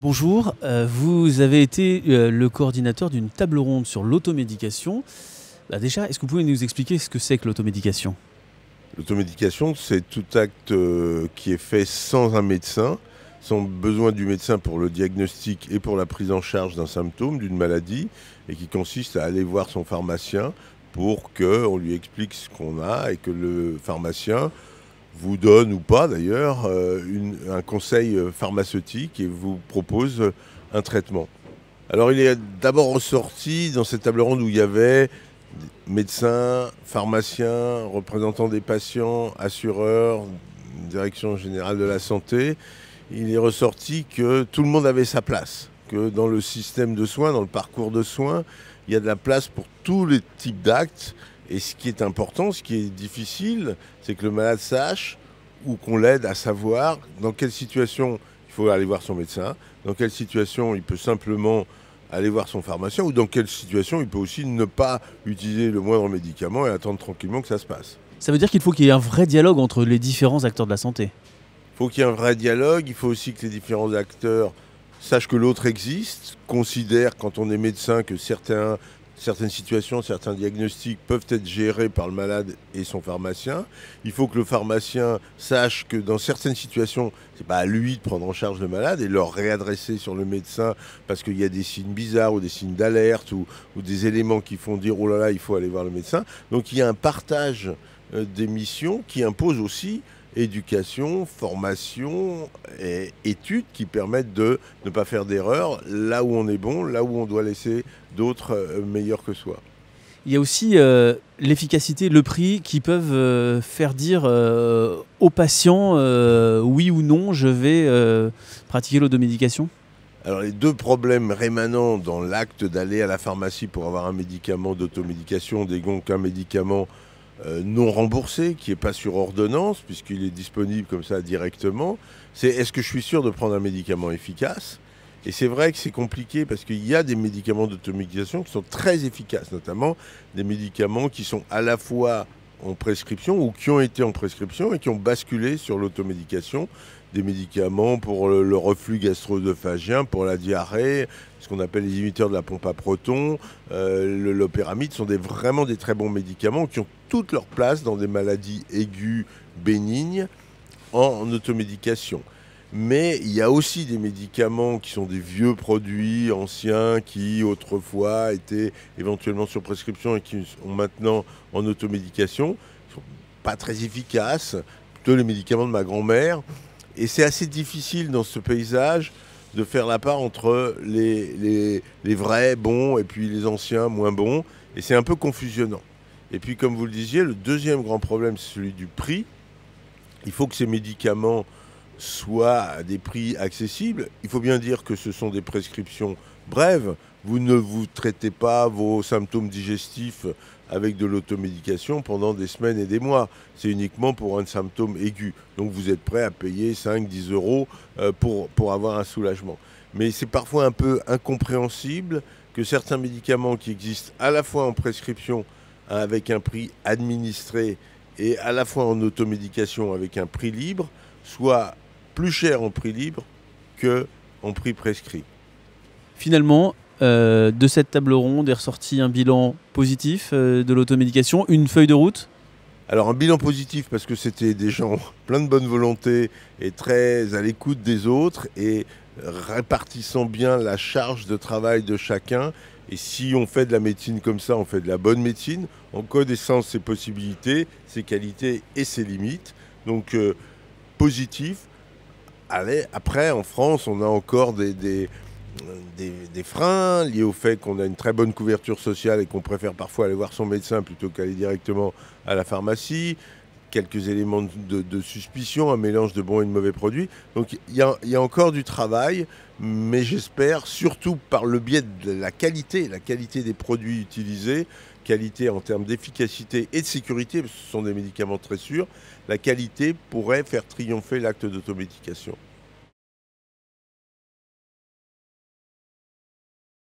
Bonjour, vous avez été le coordinateur d'une table ronde sur l'automédication. Déjà, est-ce que vous pouvez nous expliquer ce que c'est que l'automédication? L'automédication, c'est tout acte qui est fait sans un médecin, sans besoin du médecin pour le diagnostic et pour la prise en charge d'un symptôme, d'une maladie, et qui consiste à aller voir son pharmacien pour qu'on lui explique ce qu'on a et que le pharmacien vous donne ou pas d'ailleurs un conseil pharmaceutique et vous propose un traitement. Alors il est d'abord ressorti dans cette table ronde où il y avait médecins, pharmaciens, représentants des patients, assureurs, direction générale de la santé. Il est ressorti que tout le monde avait sa place, que dans le système de soins, dans le parcours de soins, il y a de la place pour tous les types d'actes. Et ce qui est important, ce qui est difficile, c'est que le malade sache ou qu'on l'aide à savoir dans quelle situation il faut aller voir son médecin, dans quelle situation il peut simplement aller voir son pharmacien ou dans quelle situation il peut aussi ne pas utiliser le moindre médicament et attendre tranquillement que ça se passe. Ça veut dire qu'il faut qu'il y ait un vrai dialogue entre les différents acteurs de la santé. Il faut qu'il y ait un vrai dialogue, il faut aussi que les différents acteurs sachent que l'autre existe, considèrent quand on est médecin que certaines situations, certains diagnostics peuvent être gérés par le malade et son pharmacien. Il faut que le pharmacien sache que dans certaines situations, ce n'est pas à lui de prendre en charge le malade et leur réadresser sur le médecin parce qu'il y a des signes bizarres ou des signes d'alerte ou des éléments qui font dire oh là là, il faut aller voir le médecin. Donc il y a un partage des missions qui impose aussi éducation, formation et études qui permettent de ne pas faire d'erreurs là où on est bon, là où on doit laisser d'autres meilleurs que soi. Il y a aussi l'efficacité, le prix qui peuvent faire dire aux patients oui ou non, je vais pratiquer l'automédication. Alors les deux problèmes rémanents dans l'acte d'aller à la pharmacie pour avoir un médicament d'automédication, donc un médicament non remboursé, qui n'est pas sur ordonnance, puisqu'il est disponible comme ça directement, c'est est-ce que je suis sûr de prendre un médicament efficace? Et c'est vrai que c'est compliqué parce qu'il y a des médicaments d'automédication qui sont très efficaces, notamment des médicaments qui sont à la fois en prescription ou qui ont été en prescription et qui ont basculé sur l'automédication. Des médicaments pour le reflux gastro-œsophagien, pour la diarrhée, ce qu'on appelle les inhibiteurs de la pompe à protons, l'opéramide sont vraiment des très bons médicaments qui ont toute leur place dans des maladies aiguës bénignes en automédication. Mais il y a aussi des médicaments qui sont des vieux produits anciens qui autrefois étaient éventuellement sur prescription et qui sont maintenant en automédication. Ils ne sont pas très efficaces, plutôt les médicaments de ma grand-mère. Et c'est assez difficile dans ce paysage de faire la part entre les vrais bons et puis les anciens moins bons. Et c'est un peu confusionnant. Et puis comme vous le disiez, le deuxième grand problème, c'est celui du prix. Il faut que ces médicaments soient à des prix accessibles. Il faut bien dire que ce sont des prescriptions brèves. Vous ne vous traitez pas vos symptômes digestifs avec de l'automédication pendant des semaines et des mois. C'est uniquement pour un symptôme aigu. Donc vous êtes prêt à payer 5-10 euros pour avoir un soulagement. Mais c'est parfois un peu incompréhensible que certains médicaments qui existent à la fois en prescription avec un prix administré et à la fois en automédication avec un prix libre soient plus chers en prix libre qu'en prix prescrit. Finalement, de cette table ronde est ressorti un bilan positif de l'automédication, une feuille de route. Alors un bilan positif parce que c'était des gens plein de bonne volonté et très à l'écoute des autres et répartissant bien la charge de travail de chacun. Et si on fait de la médecine comme ça, on fait de la bonne médecine, en connaissant ses possibilités, ses qualités et ses limites. Donc positif. Allez, après, en France, on a encore des freins liés au fait qu'on a une très bonne couverture sociale et qu'on préfère parfois aller voir son médecin plutôt qu'aller directement à la pharmacie. Quelques éléments de suspicion, un mélange de bons et de mauvais produits. Donc il y a encore du travail, mais j'espère, surtout par le biais de la qualité des produits utilisés, qualité en termes d'efficacité et de sécurité, parce que ce sont des médicaments très sûrs, la qualité pourrait faire triompher l'acte d'automédication.